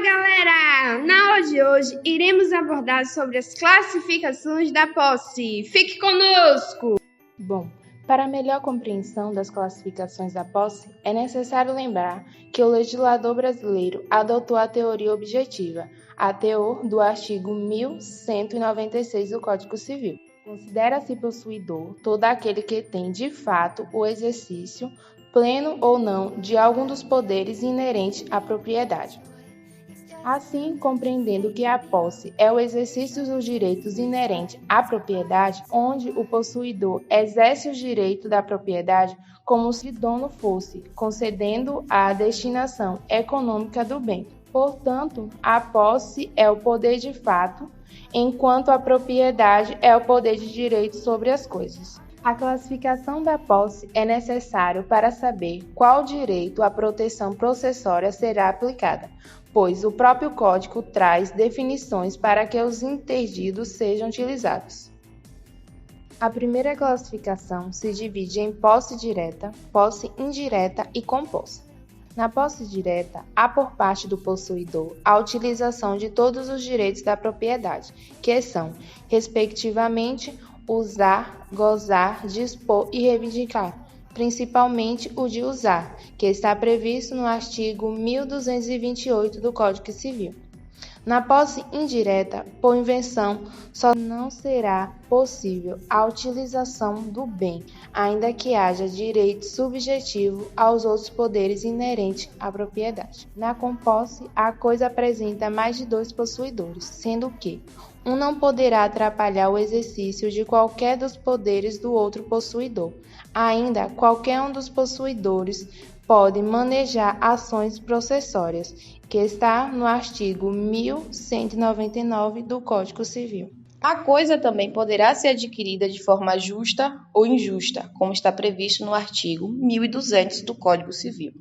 Galera! Na aula de hoje, iremos abordar sobre as classificações da posse. Fique conosco! Bom, para melhor compreensão das classificações da posse, é necessário lembrar que o legislador brasileiro adotou a teoria objetiva, a teor do artigo 1196 do Código Civil. Considera-se possuidor todo aquele que tem, de fato, o exercício, pleno ou não, de algum dos poderes inerentes à propriedade. Assim, compreendendo que a posse é o exercício dos direitos inerentes à propriedade, onde o possuidor exerce o direito da propriedade como se dono fosse, concedendo a destinação econômica do bem. Portanto, a posse é o poder de fato, enquanto a propriedade é o poder de direito sobre as coisas. A classificação da posse é necessário para saber qual direito à proteção processória será aplicada, pois o próprio Código traz definições para que os interditos sejam utilizados. A primeira classificação se divide em posse direta, posse indireta e composta. Na posse direta, há por parte do possuidor a utilização de todos os direitos da propriedade, que são, respectivamente, usar, gozar, dispor e reivindicar, principalmente o de usar, que está previsto no artigo 1228 do Código Civil. Na posse indireta, por invenção, só não será possível a utilização do bem, ainda que haja direito subjetivo aos outros poderes inerentes à propriedade. Na composse, a coisa apresenta mais de dois possuidores, sendo que um não poderá atrapalhar o exercício de qualquer dos poderes do outro possuidor. Ainda, qualquer um dos possuidores pode manejar ações processórias, que está no artigo 1199 do Código Civil. A coisa também poderá ser adquirida de forma justa ou injusta, como está previsto no artigo 1200 do Código Civil.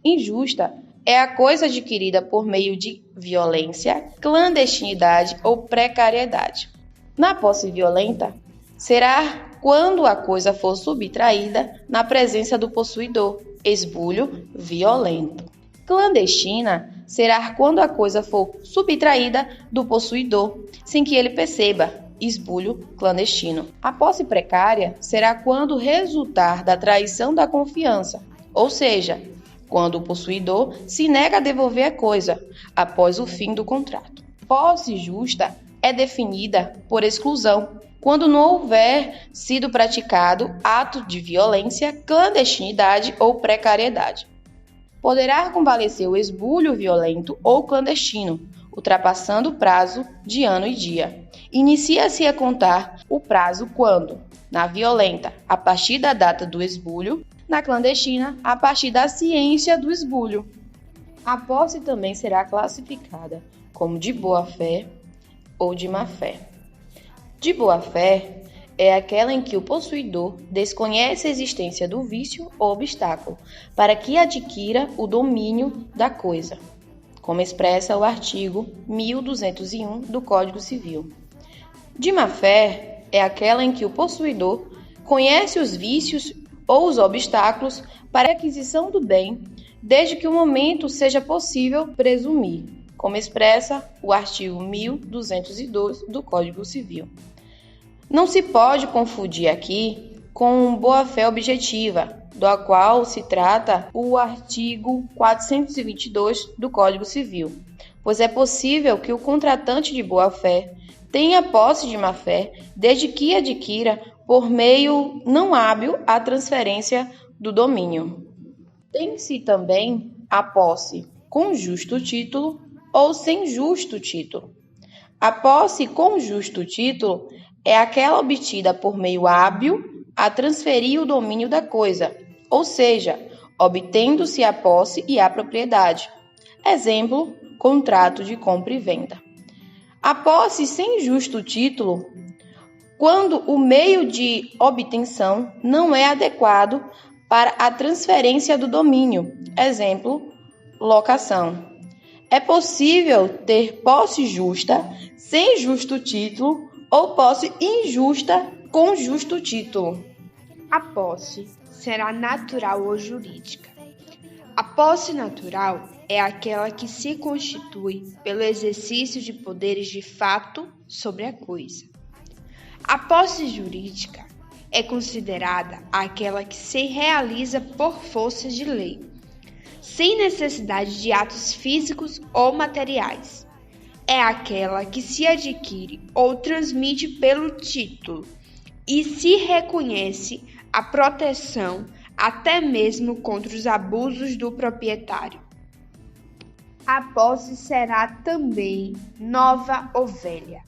Injusta é a coisa adquirida por meio de violência, clandestinidade ou precariedade. Na posse violenta, será quando a coisa for subtraída na presença do possuidor, esbulho violento. Clandestina será quando a coisa for subtraída do possuidor, sem que ele perceba, esbulho clandestino. A posse precária será quando resultar da traição da confiança, ou seja, quando o possuidor se nega a devolver a coisa após o fim do contrato. Posse justa é definida por exclusão, quando não houver sido praticado ato de violência, clandestinidade ou precariedade. Poderá convalescer o esbulho violento ou clandestino, ultrapassando o prazo de ano e dia. Inicia-se a contar o prazo quando, na violenta, a partir da data do esbulho, na clandestina, a partir da ciência do esbulho. A posse também será classificada como de boa-fé ou de má-fé. De boa-fé é aquela em que o possuidor desconhece a existência do vício ou obstáculo para que adquira o domínio da coisa, como expressa o artigo 1201 do Código Civil. De má-fé é aquela em que o possuidor conhece os vícios ou os obstáculos para a aquisição do bem, desde que o momento seja possível presumir, como expressa o artigo 1202 do Código Civil. Não se pode confundir aqui com boa-fé objetiva, do qual se trata o artigo 422 do Código Civil, pois é possível que o contratante de boa-fé tenha posse de má-fé, desde que adquira por meio não hábil a transferência do domínio. Tem-se também a posse com justo título ou sem justo título. A posse com justo título é aquela obtida por meio hábil a transferir o domínio da coisa, ou seja, obtendo-se a posse e a propriedade. Exemplo, contrato de compra e venda. A posse sem justo título, quando o meio de obtenção não é adequado para a transferência do domínio. Exemplo, locação. É possível ter posse justa sem justo título ou posse injusta com justo título. A posse será natural ou jurídica. A posse natural é aquela que se constitui pelo exercício de poderes de fato sobre a coisa. A posse jurídica é considerada aquela que se realiza por força de lei, sem necessidade de atos físicos ou materiais. É aquela que se adquire ou transmite pelo título e se reconhece a proteção até mesmo contra os abusos do proprietário. A posse será também nova ou velha.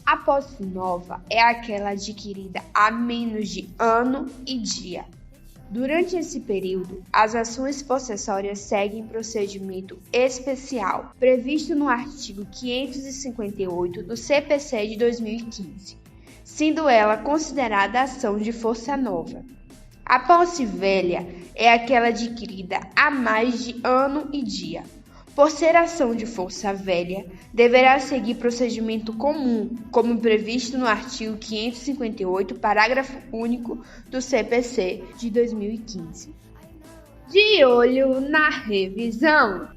A posse nova é aquela adquirida há menos de ano e dia. Durante esse período, as ações possessórias seguem procedimento especial previsto no artigo 558 do CPC de 2015, sendo ela considerada ação de força nova. A posse velha é aquela adquirida há mais de ano e dia. Por ser ação de força velha, deverá seguir procedimento comum, como previsto no artigo 558, parágrafo único do CPC de 2015. De olho na revisão!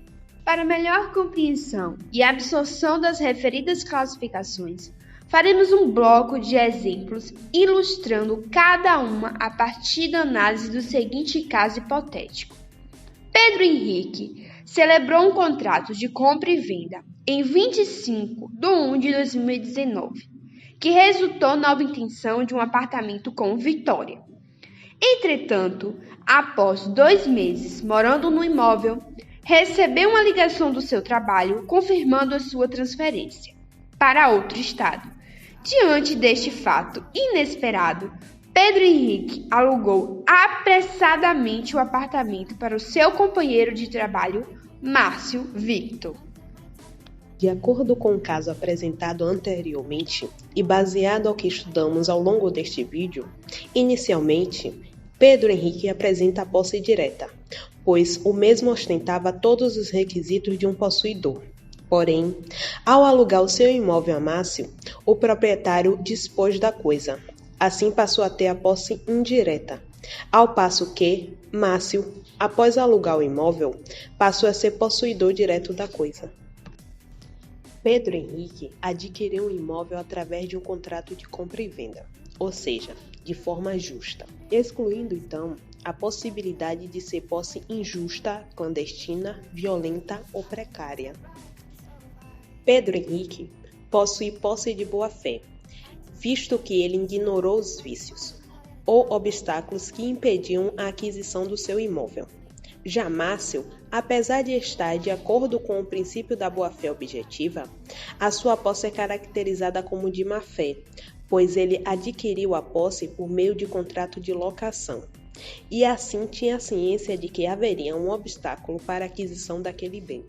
Para melhor compreensão e absorção das referidas classificações, faremos um bloco de exemplos ilustrando cada uma a partir da análise do seguinte caso hipotético. Pedro Henrique celebrou um contrato de compra e venda em 25/1/2019, que resultou na obtenção de um apartamento com Vitória. Entretanto, após 2 meses morando no imóvel, recebeu uma ligação do seu trabalho confirmando a sua transferência para outro estado. Diante deste fato inesperado, Pedro Henrique alugou apressadamente o apartamento para o seu companheiro de trabalho, Márcio Victor. De acordo com o caso apresentado anteriormente e baseado ao que estudamos ao longo deste vídeo, inicialmente, Pedro Henrique apresenta a posse direta, pois o mesmo ostentava todos os requisitos de um possuidor. Porém, ao alugar o seu imóvel a Márcio, o proprietário dispôs da coisa. Assim passou a ter a posse indireta, ao passo que Márcio, após alugar o imóvel, passou a ser possuidor direto da coisa. Pedro Henrique adquiriu um imóvel através de um contrato de compra e venda, ou seja, de forma justa, excluindo então a possibilidade de ser posse injusta, clandestina, violenta ou precária. Pedro Henrique possui posse de boa-fé, visto que ele ignorou os vícios ou obstáculos que impediam a aquisição do seu imóvel. Já Márcio, apesar de estar de acordo com o princípio da boa-fé objetiva, a sua posse é caracterizada como de má-fé, pois ele adquiriu a posse por meio de contrato de locação, e assim tinha ciência de que haveria um obstáculo para a aquisição daquele bem.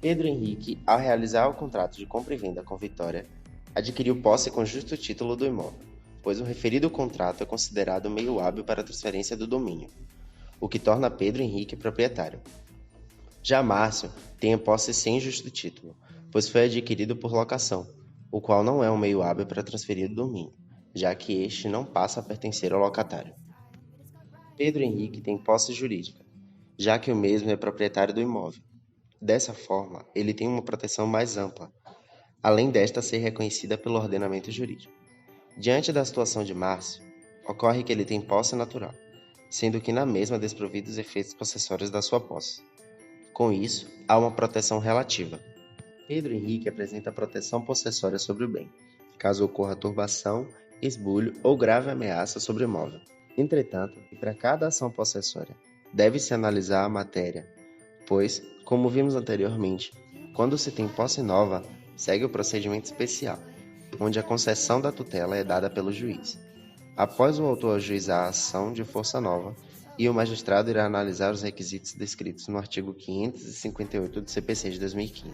Pedro Henrique, ao realizar o contrato de compra e venda com Vitória, adquiriu posse com justo título do imóvel, pois o referido contrato é considerado meio hábil para a transferência do domínio, o que torna Pedro Henrique proprietário. Já Márcio tem a posse sem justo título, pois foi adquirido por locação, o qual não é um meio hábil para transferir o domínio, já que este não passa a pertencer ao locatário. Pedro Henrique tem posse jurídica, já que o mesmo é proprietário do imóvel. Dessa forma, ele tem uma proteção mais ampla, além desta ser reconhecida pelo ordenamento jurídico. Diante da situação de Márcio, ocorre que ele tem posse natural, sendo que na mesma desprovido os efeitos possessórios da sua posse. Com isso, há uma proteção relativa. Pedro Henrique apresenta proteção possessória sobre o bem, caso ocorra turbação, esbulho ou grave ameaça sobre o imóvel. Entretanto, para cada ação possessória, deve-se analisar a matéria, pois, como vimos anteriormente, quando se tem posse nova, segue o procedimento especial, onde a concessão da tutela é dada pelo juiz. Após o autor ajuizar a ação de força nova, e o magistrado irá analisar os requisitos descritos no artigo 558 do CPC de 2015.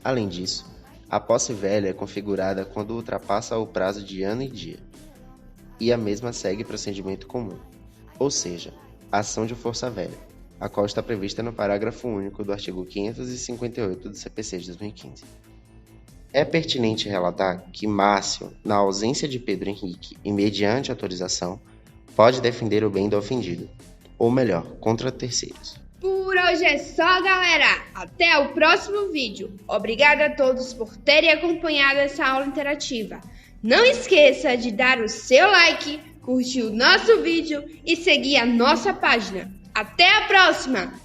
Além disso, a posse velha é configurada quando ultrapassa o prazo de ano e dia, e a mesma segue procedimento comum, ou seja, a ação de força velha, a qual está prevista no parágrafo único do artigo 558 do CPC de 2015. É pertinente relatar que Márcio, na ausência de Pedro Henrique e mediante autorização, pode defender o bem do ofendido, ou melhor, contra terceiros. Por hoje é só, galera! Até o próximo vídeo! Obrigada a todos por terem acompanhado essa aula interativa. Não esqueça de dar o seu like, curtir o nosso vídeo e seguir a nossa página. Até a próxima!